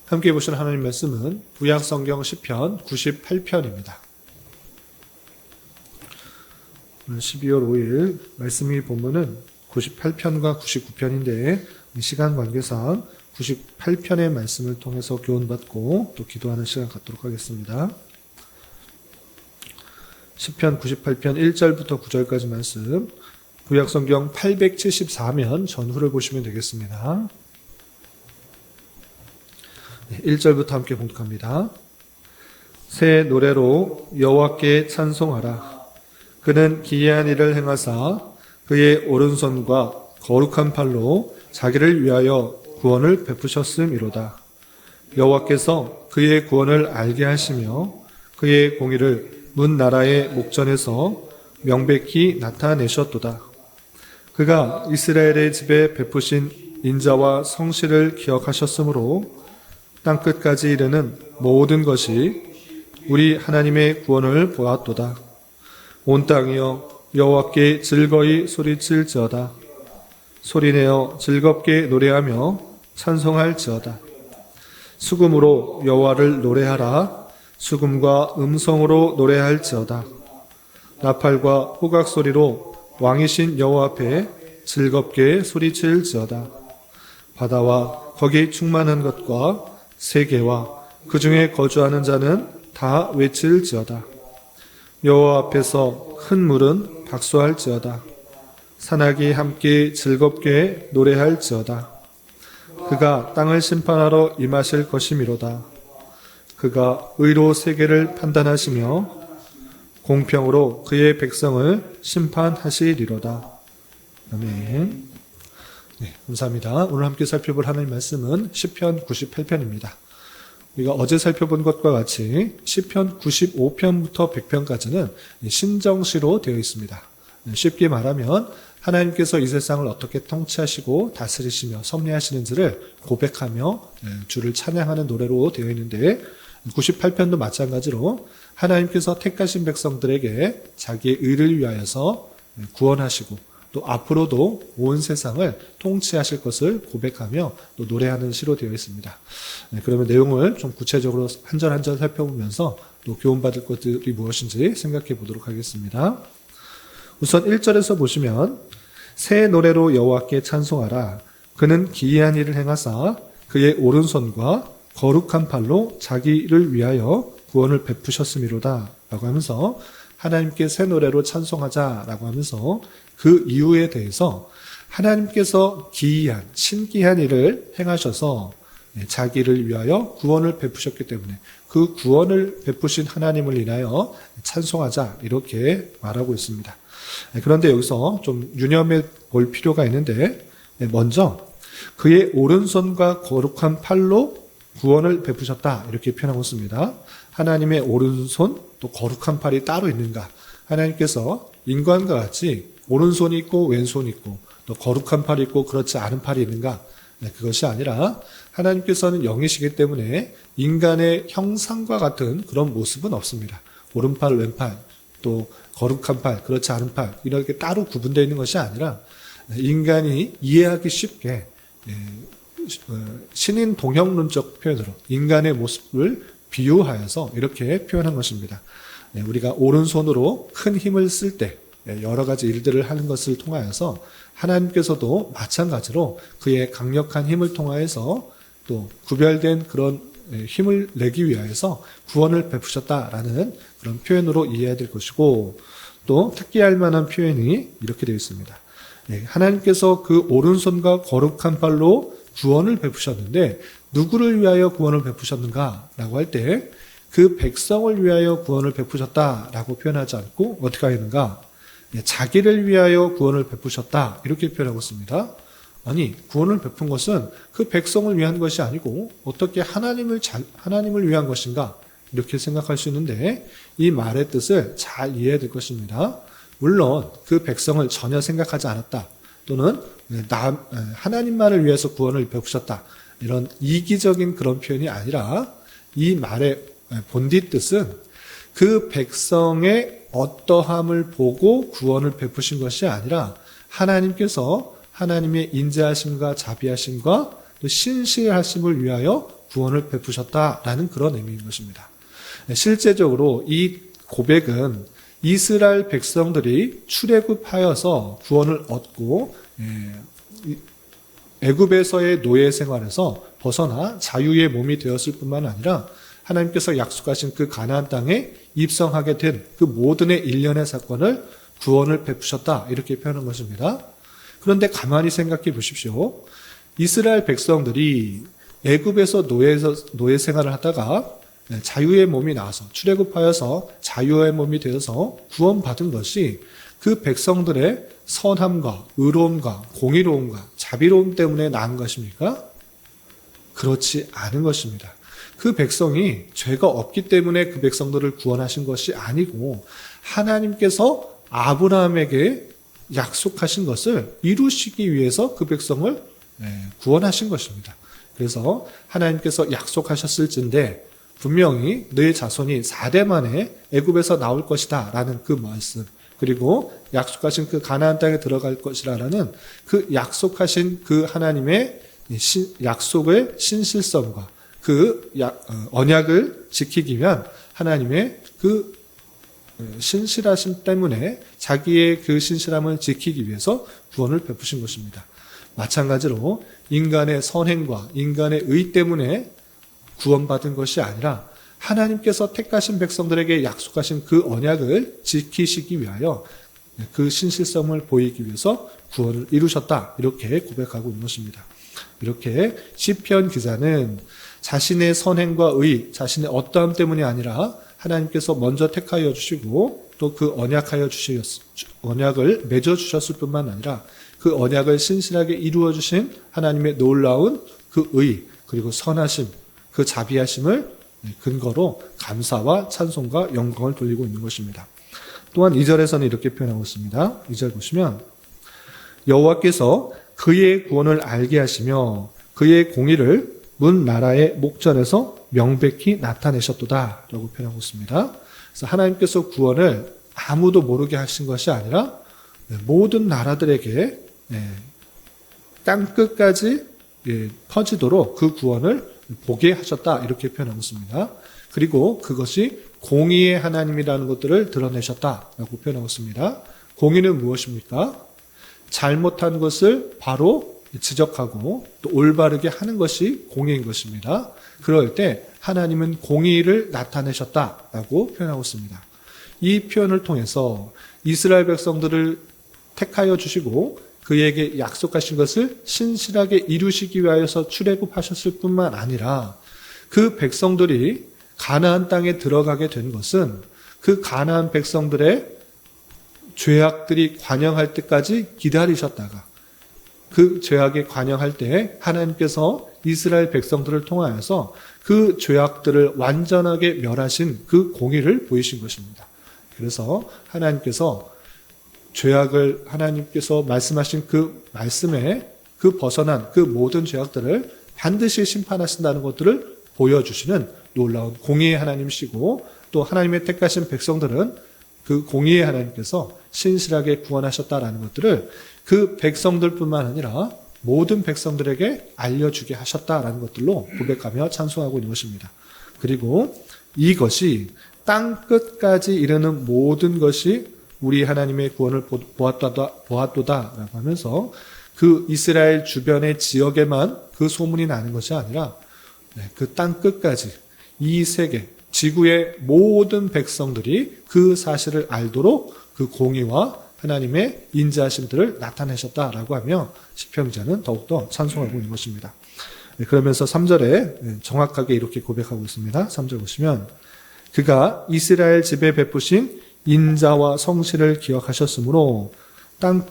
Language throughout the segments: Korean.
함께 보시는 하나님 말씀은 구약성경 시편 98편입니다. 오늘 12월 5일 말씀이 본문은 98편과 99편인데 시간 관계상 98편의 말씀을 통해서 교훈받고 또 기도하는 시간 갖도록 하겠습니다. 시편 98편 1절부터 9절까지 말씀, 구약성경 874면 전후를 보시면 되겠습니다. 1절부터 함께 봉독합니다. 새 노래로 여호와께 찬송하라. 그는 기이한 일을 행하사 그의 오른손과 거룩한 팔로 자기를 위하여 구원을 베푸셨음이로다. 여호와께서 그의 구원을 알게 하시며 그의 공의를 문 나라의 목전에서 명백히 나타내셨도다. 그가 이스라엘의 집에 베푸신 인자와 성실을 기억하셨으므로 땅끝까지 이르는 모든 것이 우리 하나님의 구원을 보았도다. 온 땅이여 여호와께 즐거이 소리칠지어다. 소리내어 즐겁게 노래하며 찬송할지어다. 수금으로 여호와를 노래하라. 수금과 음성으로 노래할지어다. 나팔과 호각 소리로 왕이신 여호와 앞에 즐겁게 소리칠지어다. 바다와 거기 충만한 것과 세계와 그 중에 거주하는 자는 다 외칠지어다. 여호와 앞에서 큰 물은 박수할지어다. 산악이 함께 즐겁게 노래할지어다. 그가 땅을 심판하러 임하실 것이미로다. 그가 의로 세계를 판단하시며 공평으로 그의 백성을 심판하시리로다. 아멘. 네, 감사합니다. 오늘 함께 살펴볼 하나님 말씀은 시편 98편입니다. 우리가 어제 살펴본 것과 같이 시편 95편부터 100편까지는 신정시로 되어 있습니다. 쉽게 말하면 하나님께서 이 세상을 어떻게 통치하시고 다스리시며 섭리하시는지를 고백하며 주를 찬양하는 노래로 되어 있는데 98편도 마찬가지로 하나님께서 택하신 백성들에게 자기의 의를 위하여서 구원하시고 또 앞으로도 온 세상을 통치하실 것을 고백하며 또 노래하는 시로 되어 있습니다. 그러면 내용을 좀 구체적으로 한 절 한 절 살펴보면서 또 교훈받을 것들이 무엇인지 생각해 보도록 하겠습니다. 우선 1절에서 보시면 새 노래로 여호와께 찬송하라. 그는 기이한 일을 행하사 그의 오른손과 거룩한 팔로 자기를 위하여 구원을 베푸셨음이로다 라고 하면서 하나님께 새 노래로 찬송하자라고 하면서 그 이유에 대해서 하나님께서 기이한 신기한 일을 행하셔서 자기를 위하여 구원을 베푸셨기 때문에 그 구원을 베푸신 하나님을 인하여 찬송하자 이렇게 말하고 있습니다. 그런데 여기서 좀 유념해 볼 필요가 있는데 먼저 그의 오른손과 거룩한 팔로 구원을 베푸셨다 이렇게 표현하고 있습니다. 하나님의 오른손 또 거룩한 팔이 따로 있는가? 하나님께서 인간과 같이 오른손이 있고 왼손이 있고 또 거룩한 팔이 있고 그렇지 않은 팔이 있는가? 그것이 아니라 하나님께서는 영이시기 때문에 인간의 형상과 같은 그런 모습은 없습니다. 오른팔, 왼팔, 또 거룩한 팔, 그렇지 않은 팔 이렇게 따로 구분되어 있는 것이 아니라 인간이 이해하기 쉽게 신인 동형론적 표현으로 인간의 모습을 비유하여서 이렇게 표현한 것입니다. 우리가 오른손으로 큰 힘을 쓸 때 여러 가지 일들을 하는 것을 통하여서 하나님께서도 마찬가지로 그의 강력한 힘을 통하여서 또 구별된 그런 힘을 내기 위하여서 구원을 베푸셨다라는 그런 표현으로 이해해야 될 것이고 또 특기할 만한 표현이 이렇게 되어 있습니다. 하나님께서 그 오른손과 거룩한 팔로 구원을 베푸셨는데 누구를 위하여 구원을 베푸셨는가라고 할 때 그 백성을 위하여 구원을 베푸셨다라고 표현하지 않고 어떻게 하였는가? 자기를 위하여 구원을 베푸셨다 이렇게 표현하고 있습니다. 아니 구원을 베푼 것은 그 백성을 위한 것이 아니고 어떻게 하나님을 위한 것인가 이렇게 생각할 수 있는데 이 말의 뜻을 잘 이해해야 될 것입니다. 물론 그 백성을 전혀 생각하지 않았다 또는 하나님만을 위해서 구원을 베푸셨다 이런 이기적인 그런 표현이 아니라 이 말의 본디 뜻은 그 백성의 어떠함을 보고 구원을 베푸신 것이 아니라 하나님께서 하나님의 인자하심과 자비하심과 또 신실하심을 위하여 구원을 베푸셨다라는 그런 의미인 것입니다. 실제적으로 이 고백은 이스라엘 백성들이 출애굽하여서 구원을 얻고 애굽에서의 노예 생활에서 벗어나 자유의 몸이 되었을 뿐만 아니라 하나님께서 약속하신 그 가나안 땅에 입성하게 된 그 모든의 일련의 사건을 구원을 베푸셨다 이렇게 표현한 것입니다. 그런데 가만히 생각해 보십시오. 이스라엘 백성들이 애굽에서 노예 생활을 하다가 자유의 몸이 나와서 출애굽하여서 자유의 몸이 되어서 구원받은 것이 그 백성들의 선함과 의로움과 공의로움과 자비로움 때문에 나은 것입니까? 그렇지 않은 것입니다. 그 백성이 죄가 없기 때문에 그 백성들을 구원하신 것이 아니고 하나님께서 아브라함에게 약속하신 것을 이루시기 위해서 그 백성을 구원하신 것입니다. 그래서 하나님께서 약속하셨을진데 분명히 너의 자손이 4대 만에 애굽에서 나올 것이다 라는 그 말씀, 그리고 약속하신 그 가나안 땅에 들어갈 것이라는 그 약속하신 그 하나님의 약속의 신실성과 그 언약을 지키기 위한 하나님의 그 신실하심 때문에 자기의 그 신실함을 지키기 위해서 구원을 베푸신 것입니다. 마찬가지로 인간의 선행과 인간의 의 때문에 구원받은 것이 아니라 하나님께서 택하신 백성들에게 약속하신 그 언약을 지키시기 위하여 그 신실성을 보이기 위해서 구원을 이루셨다 이렇게 고백하고 있는 것입니다. 이렇게 시편 기자는 자신의 선행과 의, 자신의 어떠함 때문이 아니라 하나님께서 먼저 택하여 주시고 또 그 언약을 맺어 주셨을 뿐만 아니라 그 언약을 신실하게 이루어 주신 하나님의 놀라운 그 의, 그리고 선하심, 그 자비하심을 근거로 감사와 찬송과 영광을 돌리고 있는 것입니다. 또한 2절에서는 이렇게 표현하고 있습니다. 2절 보시면 여호와께서 그의 구원을 알게 하시며 그의 공의를 문 나라의 목전에서 명백히 나타내셨도다 라고 표현하고 있습니다. 그래서 하나님께서 구원을 아무도 모르게 하신 것이 아니라 모든 나라들에게 땅끝까지 퍼지도록 그 구원을 보게 하셨다 이렇게 표현하고 있습니다. 그리고 그것이 공의의 하나님이라는 것들을 드러내셨다라고 표현하고 있습니다. 공의는 무엇입니까? 잘못한 것을 바로 지적하고 또 올바르게 하는 것이 공의인 것입니다. 그럴 때 하나님은 공의를 나타내셨다라고 표현하고 있습니다. 이 표현을 통해서 이스라엘 백성들을 택하여 주시고 그에게 약속하신 것을 신실하게 이루시기 위하여서 출애굽하셨을 뿐만 아니라 그 백성들이 가나안 땅에 들어가게 된 것은 그 가나안 백성들의 죄악들이 관영할 때까지 기다리셨다가 그 죄악에 관영할 때 하나님께서 이스라엘 백성들을 통하여서 그 죄악들을 완전하게 멸하신 그 공의를 보이신 것입니다. 그래서 하나님께서 죄악을 하나님께서 말씀하신 그 말씀에 그 벗어난 그 모든 죄악들을 반드시 심판하신다는 것들을 보여주시는 놀라운 공의의 하나님이시고 또 하나님의 택하신 백성들은 그 공의의 하나님께서 신실하게 구원하셨다라는 것들을 그 백성들뿐만 아니라 모든 백성들에게 알려주게 하셨다라는 것들로 고백하며 찬송하고 있는 것입니다. 그리고 이것이 땅 끝까지 이르는 모든 것이 우리 하나님의 구원을 보았도다라고 하면서 그 이스라엘 주변의 지역에만 그 소문이 나는 것이 아니라 그 땅 끝까지 이 세계 지구의 모든 백성들이 그 사실을 알도록 그 공의와 하나님의 인자하심들을 나타내셨다라고 하며 시편 기자는 더욱더 찬송하고 있는 것입니다. 그러면서 3절에 정확하게 이렇게 고백하고 있습니다. 3절 보시면 그가 이스라엘 집에 베푸신 인자와 성실을 기억하셨으므로 땅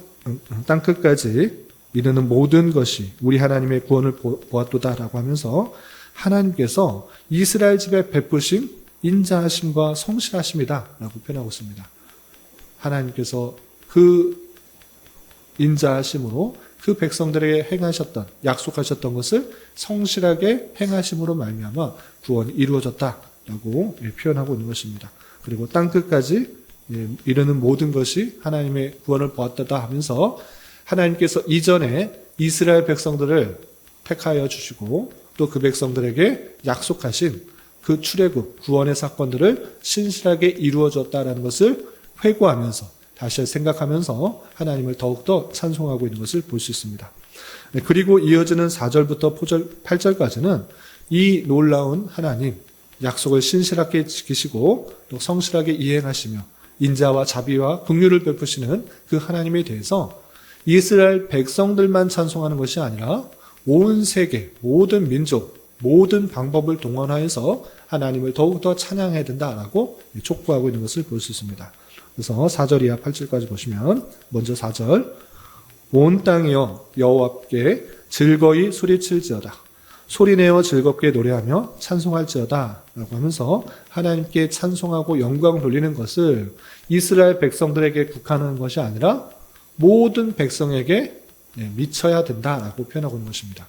끝까지 이르는 모든 것이 우리 하나님의 구원을 보았도다라고 하면서 하나님께서 이스라엘 집에 베푸신 인자하심과 성실하심이다라고 표현하고 있습니다. 하나님께서 그 인자하심으로 그 백성들에게 행하셨던 약속하셨던 것을 성실하게 행하심으로 말미암아 구원이 이루어졌다라고 표현하고 있는 것입니다. 그리고 땅 끝까지 이르는 모든 것이 하나님의 구원을 보았다 하면서 하나님께서 이전에 이스라엘 백성들을 택하여 주시고 또 그 백성들에게 약속하신 그 출애굽, 구원의 사건들을 신실하게 이루어 줬다라는 것을 회고하면서 다시 생각하면서 하나님을 더욱더 찬송하고 있는 것을 볼 수 있습니다. 그리고 이어지는 4절부터 8절까지는 이 놀라운 하나님, 약속을 신실하게 지키시고 또 성실하게 이행하시며 인자와 자비와 긍휼을 베푸시는 그 하나님에 대해서 이스라엘 백성들만 찬송하는 것이 아니라 온 세계, 모든 민족, 모든 방법을 동원하여서 하나님을 더욱더 찬양해야 된다라고 촉구하고 있는 것을 볼 수 있습니다. 그래서 4절 이하 8절까지 보시면 먼저 4절 온 땅이여 여호와께 즐거이 소리칠지어다. 소리내어 즐겁게 노래하며 찬송할지어다 라고 하면서 하나님께 찬송하고 영광 돌리는 것을 이스라엘 백성들에게 국한하는 것이 아니라 모든 백성에게 미쳐야 된다라고 표현하고 있는 것입니다.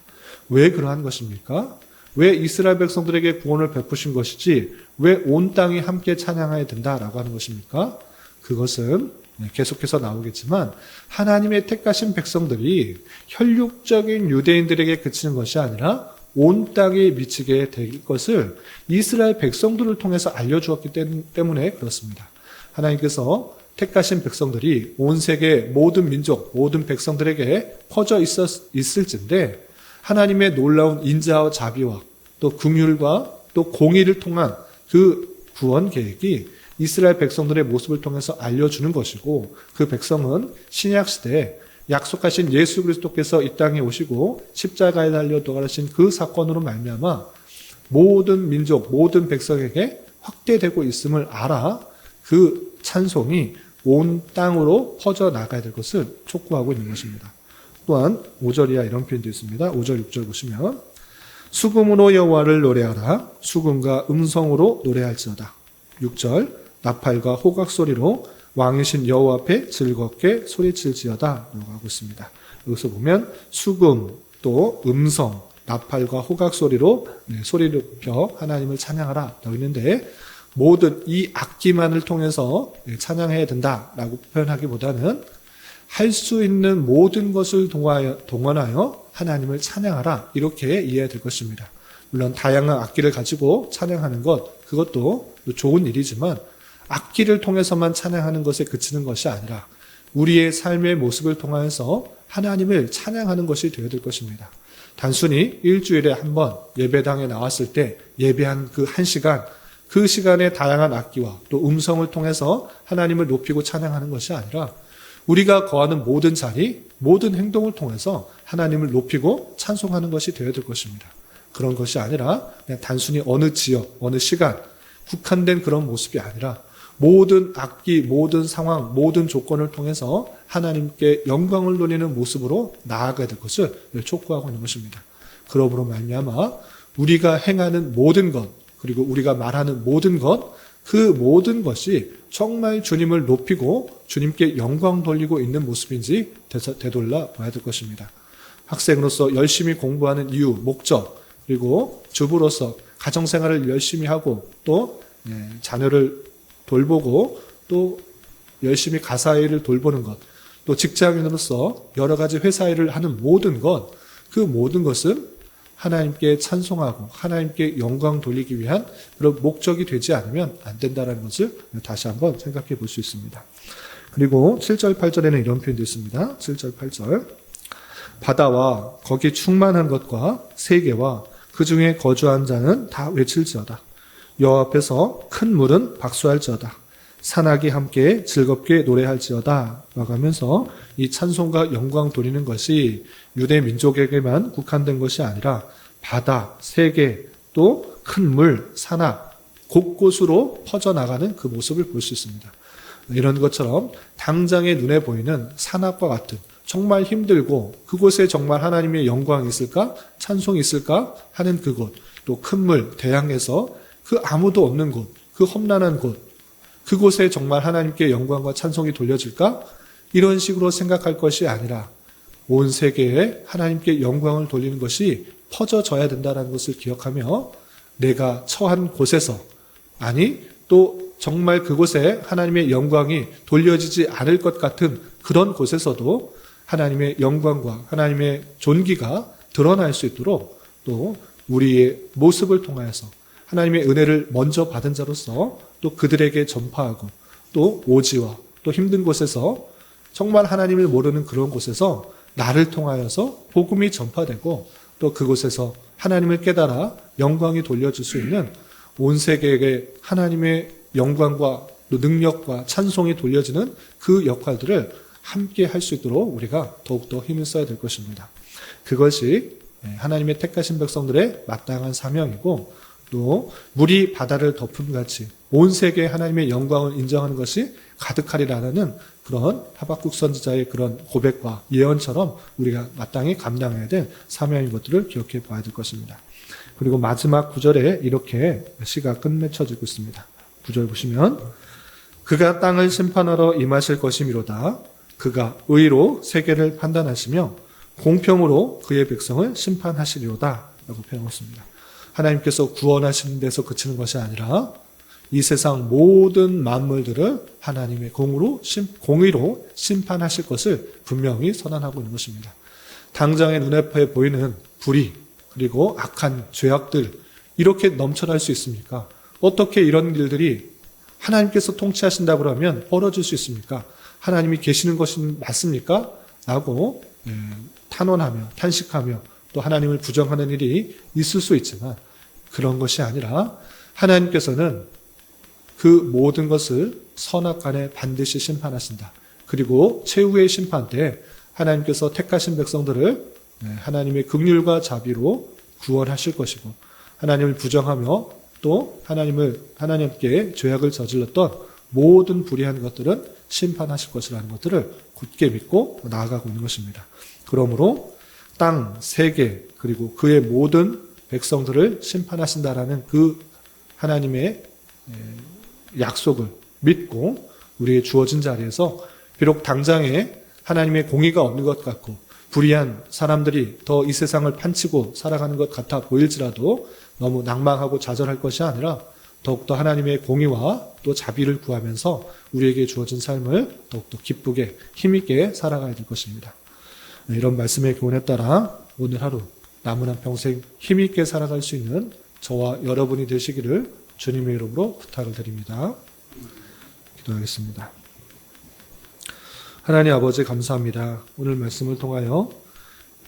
왜 그러한 것입니까? 왜 이스라엘 백성들에게 구원을 베푸신 것이지 왜 온 땅이 함께 찬양해야 된다라고 하는 것입니까? 그것은 계속해서 나오겠지만 하나님의 택하신 백성들이 혈육적인 유대인들에게 그치는 것이 아니라 온 땅에 미치게 될 것을 이스라엘 백성들을 통해서 알려주었기 때문에 그렇습니다. 하나님께서 택하신 백성들이 온 세계 모든 민족, 모든 백성들에게 퍼져 있을진데 하나님의 놀라운 인자와 자비와 또 긍휼과 또 공의를 통한 그 구원 계획이 이스라엘 백성들의 모습을 통해서 알려주는 것이고 그 백성은 신약시대에 약속하신 예수 그리스도께서 이 땅에 오시고 십자가에 달려 돌아가신 그 사건으로 말미암아 모든 민족, 모든 백성에게 확대되고 있음을 알아 그 찬송이 온 땅으로 퍼져나가야 될 것을 촉구하고 있는 것입니다. 또한 5절 이하 이런 표현도 있습니다. 5절, 6절 보시면 수금으로 여호와를 노래하라. 수금과 음성으로 노래할지어다. 6절 나팔과 호각 소리로 왕이신 여호와 앞에 즐겁게 소리칠지어다 라고 하고 있습니다. 여기서 보면 수금 또 음성 나팔과 호각 소리로 소리를 높여 하나님을 찬양하라 라고 있는데 모든 이 악기만을 통해서 찬양해야 된다라고 표현하기보다는 할 수 있는 모든 것을 동원하여 하나님을 찬양하라 이렇게 이해해야 될 것입니다. 물론 다양한 악기를 가지고 찬양하는 것 그것도 좋은 일이지만 악기를 통해서만 찬양하는 것에 그치는 것이 아니라 우리의 삶의 모습을 통하여서 하나님을 찬양하는 것이 되어야 될 것입니다. 단순히 일주일에 한 번 예배당에 나왔을 때 예배한 그 한 시간 그 시간에 다양한 악기와 또 음성을 통해서 하나님을 높이고 찬양하는 것이 아니라 우리가 거하는 모든 자리, 모든 행동을 통해서 하나님을 높이고 찬송하는 것이 되어야 될 것입니다. 그런 것이 아니라 그냥 단순히 어느 지역, 어느 시간, 국한된 그런 모습이 아니라 모든 악기, 모든 상황, 모든 조건을 통해서 하나님께 영광을 돌리는 모습으로 나아가야 될 것을 촉구하고 있는 것입니다. 그러므로 말미암아 우리가 행하는 모든 것, 그리고 우리가 말하는 모든 것, 그 모든 것이 정말 주님을 높이고 주님께 영광 돌리고 있는 모습인지 되돌려 봐야 될 것입니다. 학생으로서 열심히 공부하는 이유, 목적, 그리고 주부로서 가정생활을 열심히 하고 또 자녀를 돌보고 또 열심히 가사일을 돌보는 것, 또 직장인으로서 여러 가지 회사 일을 하는 모든 것, 그 모든 것은 하나님께 찬송하고 하나님께 영광 돌리기 위한 그런 목적이 되지 않으면 안 된다는 것을 다시 한번 생각해 볼 수 있습니다. 그리고 7절, 8절에는 이런 표현도 있습니다. 7절, 8절 바다와 거기 충만한 것과 세계와 그 중에 거주한 자는 다 외칠지어다. 여호와 앞에서 큰 물은 박수할지어다. 산악이 함께 즐겁게 노래할지어다 라고 하면서 이 찬송과 영광 돌리는 것이 유대 민족에게만 국한된 것이 아니라 바다, 세계, 또 큰 물, 산악 곳곳으로 퍼져나가는 그 모습을 볼 수 있습니다. 이런 것처럼 당장의 눈에 보이는 산악과 같은 정말 힘들고 그곳에 정말 하나님의 영광이 있을까? 찬송이 있을까? 하는 그곳, 또 큰 물, 대양에서 그 아무도 없는 곳, 그 험난한 곳, 그곳에 정말 하나님께 영광과 찬송이 돌려질까? 이런 식으로 생각할 것이 아니라 온 세계에 하나님께 영광을 돌리는 것이 퍼져져야 된다는 것을 기억하며 내가 처한 곳에서 아니 또 정말 그곳에 하나님의 영광이 돌려지지 않을 것 같은 그런 곳에서도 하나님의 영광과 하나님의 존귀가 드러날 수 있도록 또 우리의 모습을 통하여서 하나님의 은혜를 먼저 받은 자로서 또 그들에게 전파하고 또 오지와 또 힘든 곳에서 정말 하나님을 모르는 그런 곳에서 나를 통하여서 복음이 전파되고 또 그곳에서 하나님을 깨달아 영광이 돌려질 수 있는 온 세계에게 하나님의 영광과 또 능력과 찬송이 돌려지는 그 역할들을 함께 할 수 있도록 우리가 더욱더 힘을 써야 될 것입니다. 그것이 하나님의 택하신 백성들의 마땅한 사명이고 또 물이 바다를 덮음같이 온 세계에 하나님의 영광을 인정하는 것이 가득하리라는 그런 하박국 선지자의 그런 고백과 예언처럼 우리가 마땅히 감당해야 될 사명인 것들을 기억해 봐야 될 것입니다. 그리고 마지막 9절에 이렇게 시가 끝맺혀지고 있습니다. 9절 보시면 그가 땅을 심판하러 임하실 것이미로다. 그가 의로 세계를 판단하시며 공평으로 그의 백성을 심판하시리로다 라고 표현했습니다. 하나님께서 구원하시는 데서 그치는 것이 아니라 이 세상 모든 만물들을 하나님의 공의로 심판하실 것을 분명히 선언하고 있는 것입니다. 당장의 눈앞에 보이는 불의 그리고 악한 죄악들 이렇게 넘쳐날 수 있습니까? 어떻게 이런 일들이 하나님께서 통치하신다고 하면 벌어질 수 있습니까? 하나님이 계시는 것이 맞습니까? 라고 탄원하며 탄식하며 또 하나님을 부정하는 일이 있을 수 있지만 그런 것이 아니라 하나님께서는 그 모든 것을 선악간에 반드시 심판하신다. 그리고 최후의 심판 때 하나님께서 택하신 백성들을 하나님의 긍휼과 자비로 구원하실 것이고 하나님을 부정하며 또 하나님께 죄악을 저질렀던 모든 불의한 것들은 심판하실 것이라는 것들을 굳게 믿고 나아가고 있는 것입니다. 그러므로 땅, 세계 그리고 그의 모든 백성들을 심판하신다라는 그 하나님의 약속을 믿고 우리의 주어진 자리에서 비록 당장에 하나님의 공의가 없는 것 같고 불의한 사람들이 더 이 세상을 판치고 살아가는 것 같아 보일지라도 너무 낭망하고 좌절할 것이 아니라 더욱더 하나님의 공의와 또 자비를 구하면서 우리에게 주어진 삶을 더욱더 기쁘게 힘있게 살아가야 될 것입니다. 이런 말씀의 교훈에 따라 오늘 하루 남은 한 평생 힘있게 살아갈 수 있는 저와 여러분이 되시기를 주님의 이름으로 부탁을 드립니다. 기도하겠습니다. 하나님 아버지 감사합니다. 오늘 말씀을 통하여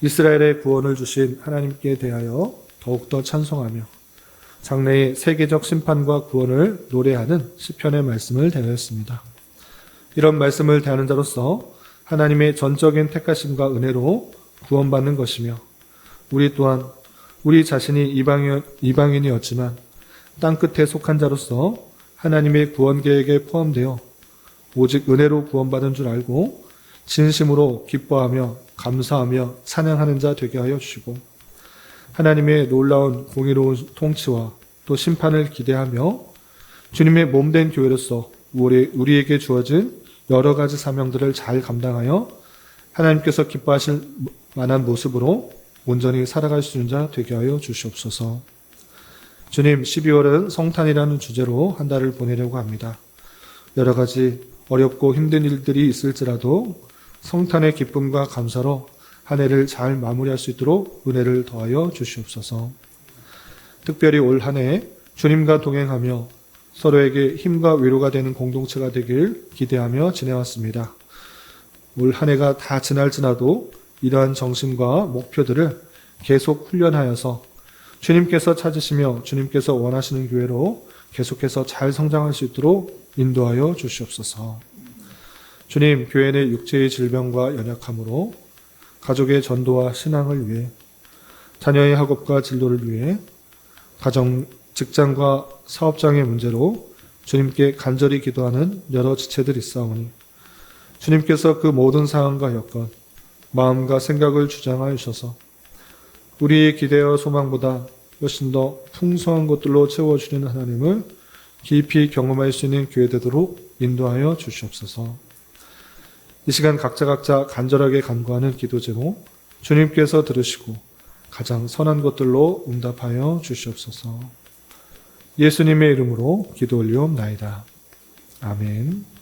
이스라엘의 구원을 주신 하나님께 대하여 더욱더 찬송하며 장래의 세계적 심판과 구원을 노래하는 시편의 말씀을 대하였습니다. 이런 말씀을 대하는 자로서 하나님의 전적인 택하심과 은혜로 구원받는 것이며 우리 또한 우리 자신이 이방인이었지만 땅끝에 속한 자로서 하나님의 구원 계획에 포함되어 오직 은혜로 구원받은 줄 알고 진심으로 기뻐하며 감사하며 찬양하는 자 되게 하여 주시고 하나님의 놀라운 공의로운 통치와 또 심판을 기대하며 주님의 몸된 교회로서 우리에게 주어진 여러 가지 사명들을 잘 감당하여 하나님께서 기뻐하실 만한 모습으로 온전히 살아갈 수 있는 자 되게 하여 주시옵소서. 주님, 12월은 성탄이라는 주제로 한 달을 보내려고 합니다. 여러 가지 어렵고 힘든 일들이 있을지라도 성탄의 기쁨과 감사로 한 해를 잘 마무리할 수 있도록 은혜를 더하여 주시옵소서. 특별히 올 한 해 주님과 동행하며 서로에게 힘과 위로가 되는 공동체가 되길 기대하며 지내왔습니다. 올 한 해가 다 지날지라도 이러한 정신과 목표들을 계속 훈련하여서 주님께서 찾으시며 주님께서 원하시는 교회로 계속해서 잘 성장할 수 있도록 인도하여 주시옵소서. 주님, 교회 내 육체의 질병과 연약함으로 가족의 전도와 신앙을 위해 자녀의 학업과 진로를 위해 가정, 직장과 사업장의 문제로 주님께 간절히 기도하는 여러 지체들이 있사오니 주님께서 그 모든 상황과 여건, 마음과 생각을 주장하여 주셔서 우리의 기대와 소망보다 훨씬 더 풍성한 것들로 채워주시는 하나님을 깊이 경험할 수 있는 교회 되도록 인도하여 주시옵소서. 이 시간 각자 간절하게 간구하는 기도 제목 주님께서 들으시고 가장 선한 것들로 응답하여 주시옵소서. 예수님의 이름으로 기도 올리옵나이다. 아멘.